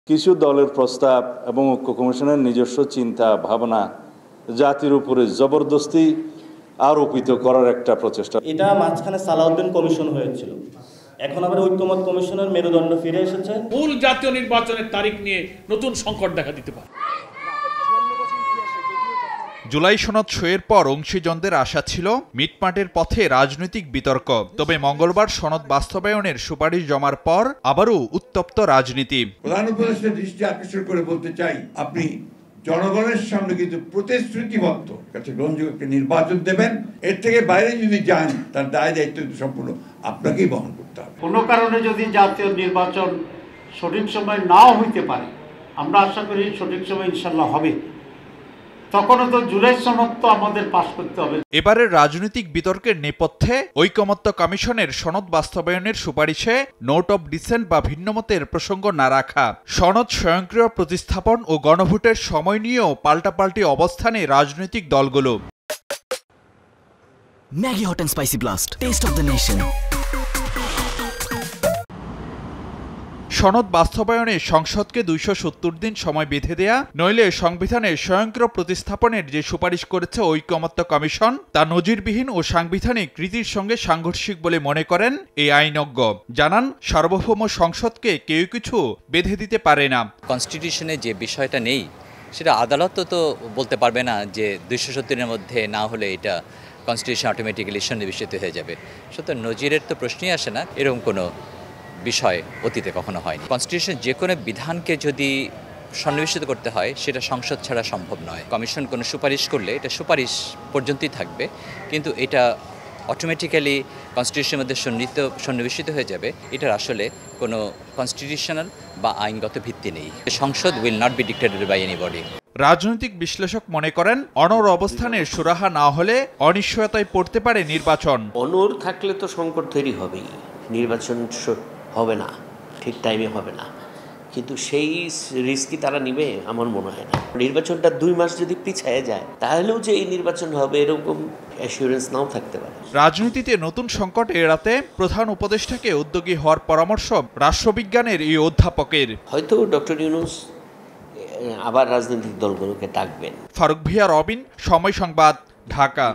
কিছু দলের প্রস্তাব এবং ঐক্য কমিশনের নিজস্ব চিন্তা ভাবনা জাতির উপরে জবরদস্তি আরোপিত করার একটা প্রচেষ্টা। এটা মাঝখানে সালাউদ্দিন কমিশন হয়েছিল, এখন আবার ঐক্যমত কমিশনের মেরুদণ্ড ফিরে এসেছে। মূল জাতীয় নির্বাচনের তারিখ নিয়ে নতুন সংকট দেখা দিতে পারে। জুলাই সনদ সইয়ের পর অংশীজনদের আশা ছিল মিটমাটের পথে রাজনৈতিক বিতর্ক, তবে মঙ্গলবার সনদ বাস্তবায়নের সুপারিশ জমার পর আবারও উত্তপ্ত রাজনীতি। প্রধান উপদেষ্টার দৃষ্টি আকর্ষণ করে বলতে চাই, আপনি জনগণের সামনে কিন্তু প্রতিশ্রুতিবদ্ধ কাছে গ্রহণযোগ্য একটা নির্বাচন দেবেন। এর থেকে বাইরে যদি যান তার দায় দায়িত্ব সম্পূর্ণ আপনাকেই বহন করতে হবে। কোনো কারণে যদি জাতীয় নির্বাচন সঠিক সময় নাও হইতে পারে, আমরা আশা করি সঠিক সময় ইনশাল্লাহ হবে, তখনও তো জুলাই সনদ তো আমাদের পাস করতে হবে। এবারের রাজনৈতিক বিতর্কের নেপথ্যে ঐকমত্য কমিশনের সনদ বাস্তবায়নের সুপারিশে নোট অব ডিসেন্ট বা ভিন্নমতের প্রসঙ্গ না রাখা, সনদ স্বয়ংক্রিয় প্রতিস্থাপন ও গণভোটের সময় নিয়েও পাল্টাপাল্টি অবস্থানে রাজনৈতিক দলগুলো। Maggi hot and spicy blast, taste of the nation. সনদ বাস্তবায়নে সংসদকে 270 দিন সময় বেঁধে দেয়া, নইলে সংবিধানে স্বয়ংক্রিয় প্রতিস্থাপনের যে সুপারিশ করেছে ঐকমত্য কমিশন তা নজিরবিহীন ও সাংবিধানিক রীতির সঙ্গে সাংঘর্ষিক বলে মনে করেন এই আইনজ্ঞ। জানান, সার্বভৌম সংসদকে কেউ কিছু বেঁধে দিতে পারে না। কনস্টিটিউশনে যে বিষয়টা নেই সেটা আদালত তো বলতে পারবে না যে 270 দিনের মধ্যে না হলে এটা কনস্টিটিউশন অটোমেটিক্যালি সন্নিবেশিত হয়ে যাবে। সুতরাং নজিরের তো প্রশ্নই আসে না, এরকম কোনো বিষয় অতীতে কখনো হয়নি। কনস্টিটিউশন যে কোনো বিধানকে যদি সন্নিবেশিত করতে হয় সেটা সংসদ ছাড়া সম্ভব নয়। কমিশন কোনো সুপারিশ করলে এটা সুপারিশ পর্যন্তই থাকবে, কিন্তু এটা অটোমেটিক্যালি কনস্টিটিউশনের মধ্যে সন্নিবেশিত হয়ে যাবে, এটার আসলে কোনো কনস্টিটিউশনাল বা আইনগত ভিত্তি নেই। সংসদ will not be dictated by anybody. রাজনৈতিক বিশ্লেষক মনে করেন, অনড় অবস্থানের সুরাহা না হলে অনিশ্চয়তায় পড়তে পারে নির্বাচন। অনড় থাকলে তো সংকট তৈরি হবেই, নির্বাচন হবে না, ঠিক টাইমে হবে না, কিন্তু সেই রিস্কই তারা নিবে আমার মনে হয় না। নির্বাচনটা 2 মাস যদি পিছায় যায় তাহলেও যে এই নির্বাচন হবে এরকম অ্যাসিওরেন্স নাও থাকতে পারে। রাজনীতিতে নতুন সংকট এড়াতে প্রধান উপদেষ্টাকে উদ্যোগী হওয়ার পরামর্শ রাষ্ট্রবিজ্ঞানের এই অধ্যাপকের। হয়তো ডক্টর ইউনূস আবার রাজনৈতিক দলগুলোকে ডাকবেন। ফারুক ভিয়া, রবিন, সময় সংবাদ, ঢাকা।